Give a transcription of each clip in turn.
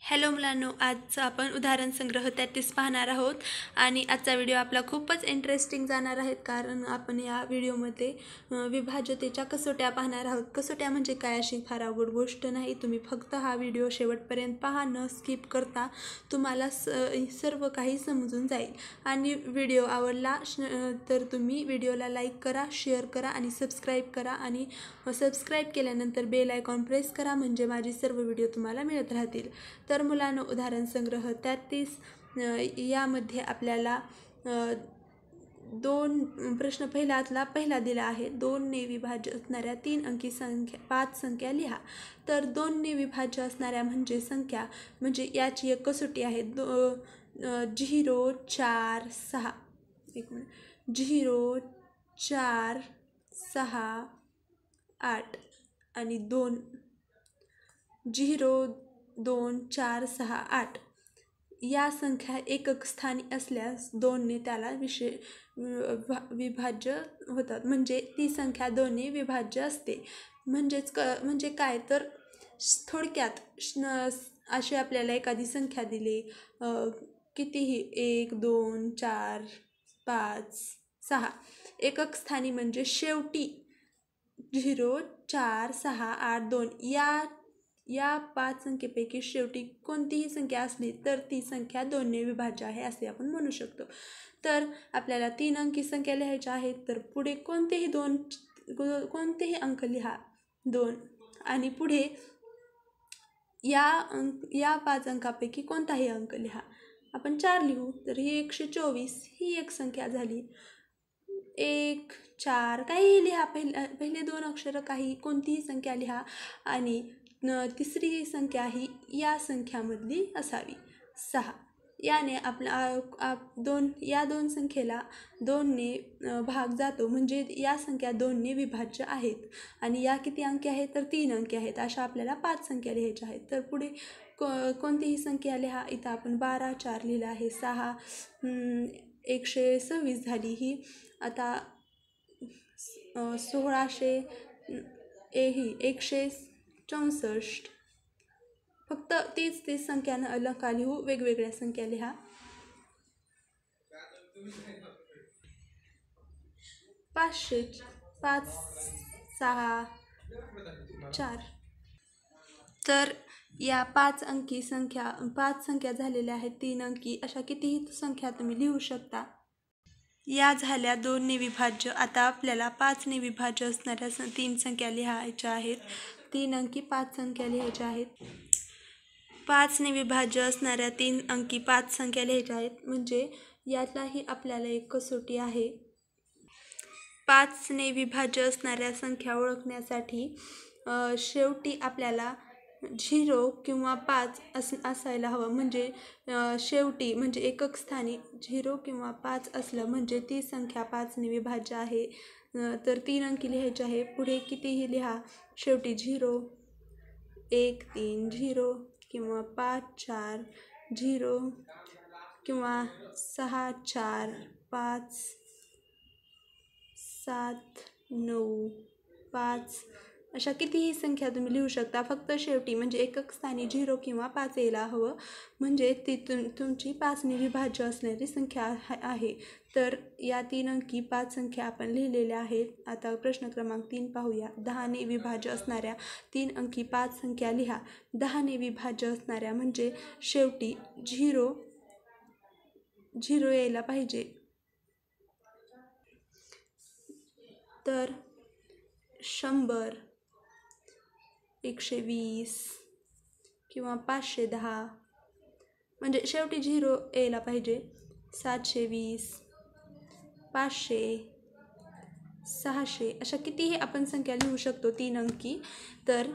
Hello मुलांनो, आज आपण उदाहरण संग्रह 33 पाहणार आहोत आणि आजचा व्हिडिओ आपला खूपच इंटरेस्टिंग जाणार आहे कारण आपण या व्हिडिओमध्ये विभाज्यतेच्या कसोट्या पाहणार आहोत। कसोट्या म्हणजे काय अशी फार अवघड गोष्ट नाही। तुम्ही फक्त हा व्हिडिओ शेवटपर्यंत पहा, न स्किप करता तुम्हाला सर्व काही समजून जाईल। आणि व्हिडिओ आवडला तर तुम्ही व्हिडिओला लाईक करा, शेअर करा आणि सबस्क्राईब करा आणि सबस्क्राईब केल्यानंतर बेल आयकॉन प्रेस करा म्हणजे माझे सर्व व्हिडिओ तुम्हाला मिळत राहतील। तर मुलांनो, उदाहरण संग्रह 33 यामध्ये आपल्याला दोन प्रश्न पहिला दिला आहे। 2 ने विभाज्य असणाऱ्या 3 अंकी संख्या 5 संख्या लिहा। तर 2 ने विभाज्य असणाऱ्या म्हणजे संख्या म्हणजे याची एक कसोटी आहे 0 4 6 0 4 6 8 आणि 2 0 2 4 6 8 या संख्या एकक स्थानी असल्यास 2 ने त्याला विभाज्य होतात, म्हणजे ती संख्या 2 ने विभाज्य असते। म्हणजे काय तर थोडक्यात अशी आपल्याला एखादी संख्या दिली, कितीही 1 2 4 5 6 एकक स्थानी म्हणजे शेवटी 0 4 6 8 2 या 5 संख्येपैकी शेवटी कोणतीही संख्या असली तर ती संख्या 2 ने विभाज्य आहे असे आपण म्हणू शकतो। तर आपल्याला 3 अंकी संख्या लिहायच्या आहेत, तर पुढे कोणतेही अंक लिहा 2 आणि पुढे या 5 अंकापैकी कोणताही अंक लिहा। आपण 4 लिहू तर ही 124 ही एक संख्या झाली। 1 4 काहीही लिहा, पहिले 2 अक्षर काही कोणतीही संख्या लिहा आणि तिसरी संख्या ही या संख्यामधली असावी 6। याने या दोन संख्येला 2 ने भाग जातो, म्हणजे या संख्या 2 ने विभाज्य आहेत। आणि या किती अंकी आहेत तर 3 अंकी आहेत। अशा आपल्याला 5 संख्या लिहायच्या आहेत। तर पुढे कोणतीही संख्या लिहा। इथं आपण 12 4 लिहिलं आहे, 6 126 झाली ही। आता 1600 ही 164 फक्त तीच संख्या नका लिहू, वेगवेगळ्या संख्या लिहा। 500 5 6 4 तर या 5 संख्या झालेल्या आहेत 3 अंकी। अशा कितीही संख्या तुम्ही लिहू शकता। या झाल्या 2 ने विभाज्य। आता आपल्याला 5 ने विभाज्य असणाऱ्या 3 संख्या लिहायच्या आहेत। 3 अंकी 5 संख्या लिहायच्या आहेत। 5 ने विभाज्य असणाऱ्या 3 अंकी 5 संख्या लिहायच्या आहेत, म्हणजे यातलाही आपल्याला एक कसोटी आहे। 5 ने विभाज्य असणाऱ्या संख्या ओळखण्यासाठी शेवटी आपल्याला 0 किंवा 5 असायला हवं, म्हणजे शेवटी म्हणजे एकक स्थानी 0 किंवा 5 असलं म्हणजे ती संख्या 5 ने विभाज्य आहे। तर 3 अंकी लिहायचे आहे। पुढे कितीही लिहा, शेवटी 0 1 3 0 किंवा 5 4 0 किंवा 6 4 5 7 9 5 अशा कितीही संख्या तुम्ही लिहू शकता। फक्त शेवटी म्हणजे एकक स्थानी 0 किंवा 5 यायला हवं, म्हणजे ती तुमची 5 ने विभाज्य असणारी संख्या आहे। तर या 3 अंकी 5 संख्या आपण लिहिलेल्या आहेत। आता प्रश्न क्रमांक 3 पाहूया। 10 ने विभाज्य असणाऱ्या 3 अंकी 5 संख्या लिहा। 10 ने विभाज्य असणाऱ्या म्हणजे शेवटी 0 यायला पाहिजे। तर 100 120 किंवा 510 म्हणजे शेवटी 0 यायला पाहिजे। 720 500 600 अशा कितीही आपण संख्या लिहू शकतो 3 अंकी। तर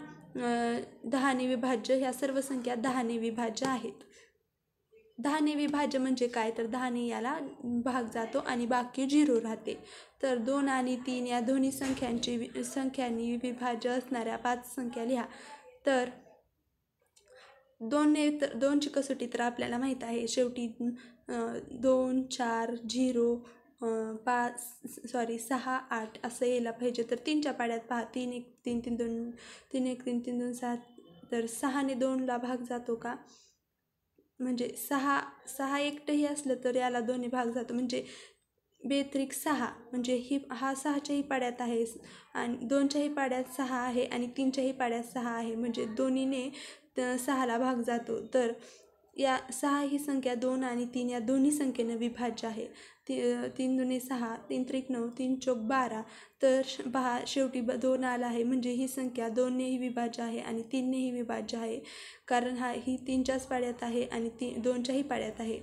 10 ने विभाज्य ह्या सर्व संख्या 10 ने विभाज्य आहेत। 10 ने विभाज्य म्हणजे काय तर 10 ने याला भाग जातो आणि बाकी 0 राहते। तर 2 आणि 3 या दोन्ही संख्यांनी विभाज्य असणाऱ्या 5 संख्या लिहा। तर 2ची कसोटी तर आपल्याला माहीत आहे, शेवटी 2 4 0 6 8 असं यायला पाहिजे। तर 3च्या पाड्यात पहा, 3 1 3 3 2 3 1 3 3 2 7 तर 6 ने 2ला भाग जातो का? म्हणजे 6 एकटंही असलं तर याला 2 भाग जातो, म्हणजे बेत्रिक 6, म्हणजे हा 6च्याही पाड्यात आहे आणि 2च्याही पाड्यात 6 आहे आणि 3च्याही पाड्यात 6 आहे, म्हणजे दोन्हीने 6ला भाग जातो. तर या 6 ही संख्या 2 आणि 3 या दोन्ही संख्येनं विभाज्य आहे. 3 दुणे 6, 3 त्रिक 9, 3 चौक 12. तर शेवटी 2 आला आहे, म्हणजे ही संख्या 2नेही विभाज्य आहे आणि 3नेही विभाज्य आहे, कारण ही 3च्याच पाड्यात आहे आणि 2च्याही पाड्यात आहे.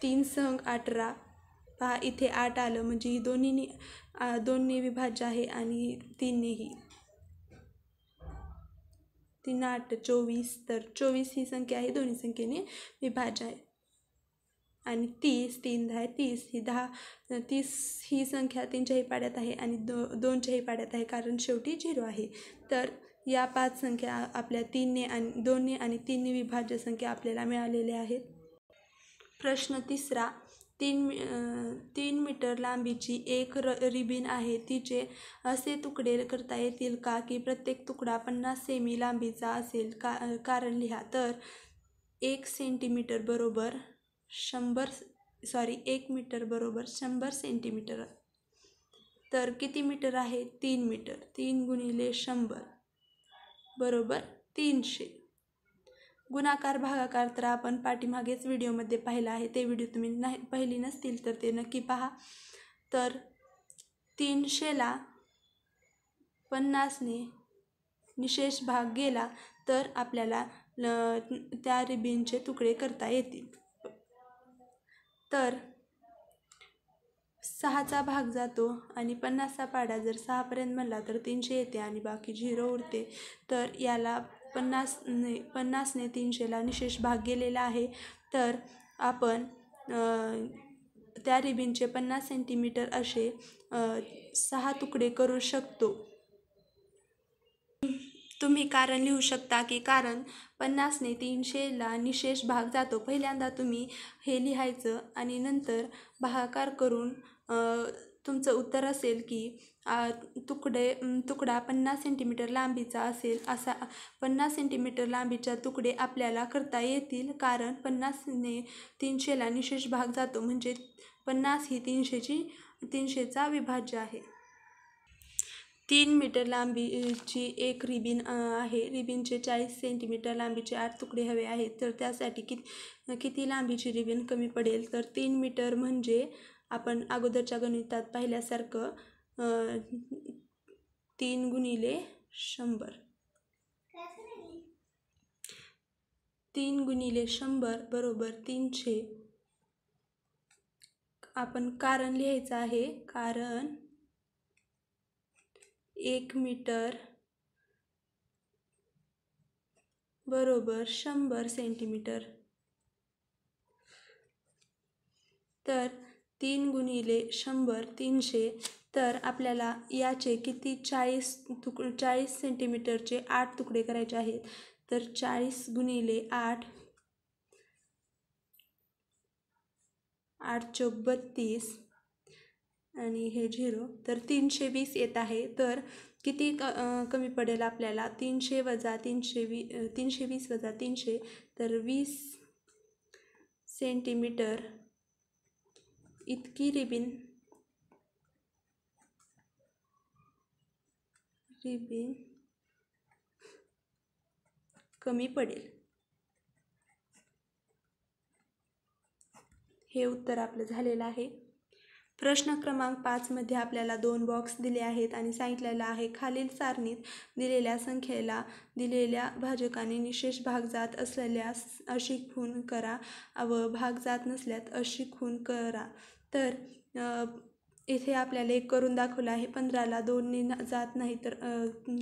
3 संग 18, पहा इथे 8 आलं, म्हणजे ही 2ने विभाज्य आहे आणि 3नेही. 3 8 24, तर 24 ही संख्या आहे दोन्ही संख्येने विभाज्य आहे. आणि 30 3 10 30 ही 30 ही संख्या 3च्याही पाड्यात आहे आणि 2च्याही पाड्यात आहे, कारण शेवटी 0 आहे. तर या 5 संख्या आपल्या 2ने आणि 3ने विभाज्य संख्या आपल्याला मिळालेल्या आहेत. प्रश्न 3. 3 मीटर लांबीची एक रिबीन आहे, तिचे असे तुकडे करता येतील का की प्रत्येक तुकडा 50 सेमी लांबीचा असेल? कारण लिहा. तर 1 सेंटीमीटर बरोबर 1 मीटर बरोबर 100 सेंटीमीटर. तर किती मीटर आहे? 3 मीटर. 3 गुणिले 100 बरोबर 300. गुणाकार भागाकार तर आपण पाठीमागेच व्हिडिओमध्ये पाहिला आहे, ते व्हिडिओ तुम्ही पाहिली नसतील तर ते नक्की पहा. तर 300ला 50ने निशेष भाग गेला तर आपल्याला त्या रिबीनचे तुकडे करता येतील. तर 6चा भाग जातो आणि 50चा पाडा जर 6पर्यंत म्हणला तर 300 येते आणि बाकी 0 उरते. तर याला 50ने 300ला निशेष भाग गेलेला आहे. तर आपण त्या रिबीनचे 50 सेंटीमीटर असे 6 तुकडे करू शकतो. तुम्ही कारण लिहू शकता की कारण 50ने 300ला निशेष भाग जातो. पहिल्यांदा तुम्ही हे लिहायचं आणि नंतर भागाकार करून तुमचं उत्तर असेल की तुकडा 50 सेंटीमीटर लांबीचा असेल, असा 50 सेंटीमीटर लांबीच्या तुकडे आपल्याला करता येतील, कारण 50ने 300ला निशेष भाग जातो, म्हणजे 50 ही 300चा विभाज्य आहे. 3 मीटर लांबीची एक रिबीन आहे. रिबीनचे 40 सेंटीमीटर लांबीचे 8 तुकडे हवे आहेत. तर त्यासाठी किती लांबीची रिबीन कमी पडेल? तर 3 मीटर म्हणजे आपण अगोदरच्या गणितात पाहिल्यासारखं 3 गुणिले 100. 3 गुणिले 100 बरोबर 300. आपण कारण लिहायचं आहे. कारण 1 मीटर बरोबर 100 सेंटीमीटर. तर 3 गुणिले 100 300. तर आपल्याला याचे किती 40 सेंटीमीटरचे 8 तुकडे करायचे आहेत. तर 40 गुणिले 8, 8 चौक 32 आणि हे 0, तर 320 येत आहे. तर किती कमी पडेल आपल्याला? 300 वजा 320 वजा 300, तर 20 सेंटीमीटर इतकी रिबीन कमी पडेल. हे उत्तर आपलं झालेलं आहे. प्रश्न क्रमांक 5 मध्ये आपल्याला 2 बॉक्स दिले आहेत आणि सांगितलेलं आहे खालील सारणीत दिलेल्या संख्येला दिलेल्या भाजकाने निशेष भाग जात असल्यास अशी खूण करा व भाग जात नसल्यास अशी खूण करा. तर इथे आपल्याला एक करून दाखवलं आहे. 15ला 2ने जात नाही तर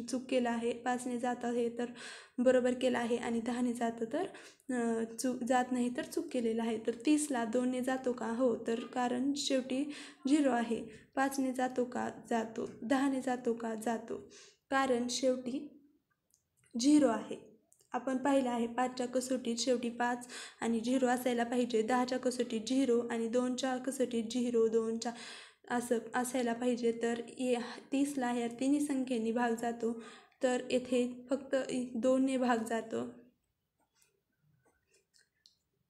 चूक केलं आहे. 5ने जात आहे तर बरोबर केलं आहे आणि 10ने जात नाही तर चूक केलेलं आहे. तर 30ला 2ने जातो का? हो, तर कारण शेवटी 0 आहे. 5ने जातो का? जातो. 10ने जातो का? जातो, कारण शेवटी 0 आहे. आपण पाहिलं आहे 5च्या कसोटीत शेवटी 5 आणि 0 असायला पाहिजे. 10च्या कसोटीत 0 आणि 2च्या कसोटीत 0 2च्या असं असायला पाहिजे. तर 30ला ह्या तिन्ही संख्येने भाग जातो, तर येथे फक्त 2ने भाग जातो.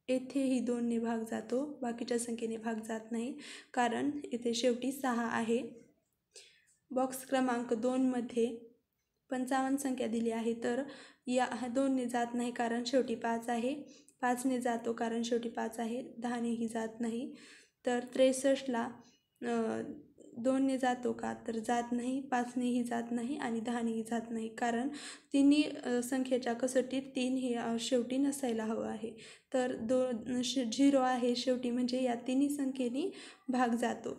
येथेही 2ने भाग जातो, बाकीच्या संख्येने भाग जात नाही, कारण इथे शेवटी 6 आहे. बॉक्स क्रमांक 2मध्ये 55 संख्या दिली आहे, तर या 2ने जात नाही कारण शेवटी 5 आहे. 5ने जातो कारण शेवटी 5 आहे. 10नेही जात नाही. तर 63ला 2ने जातो का, तर जात नाही. 5नेही जात नाही आणि 10नेही जात नाही, कारण तिन्ही संख्येच्या कसोटीत 3 हे शेवटी नसायला हवं आहे. तर 0 आहे शेवटी, म्हणजे या तिन्ही संख्येने भाग जातो.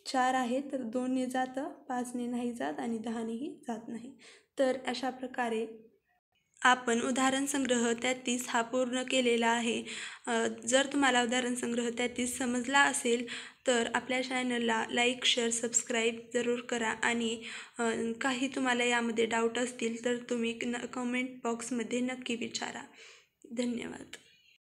4 आहे तर 2ने जातं, 5ने नाही जात आणि 10नेही जात नाही. तर अशा प्रकारे आपण उदाहरण संग्रह 33 हा पूर्ण केलेला आहे. जर तुम्हाला उदाहरण संग्रह 33 समजला असेल तर आपल्या चॅनलला लाईक, शेअर, सबस्क्राईब जरूर करा आणि काही तुम्हाला यामध्ये डाऊट असतील तर तुम्ही कमेंट बॉक्समध्ये नक्की विचारा. धन्यवाद.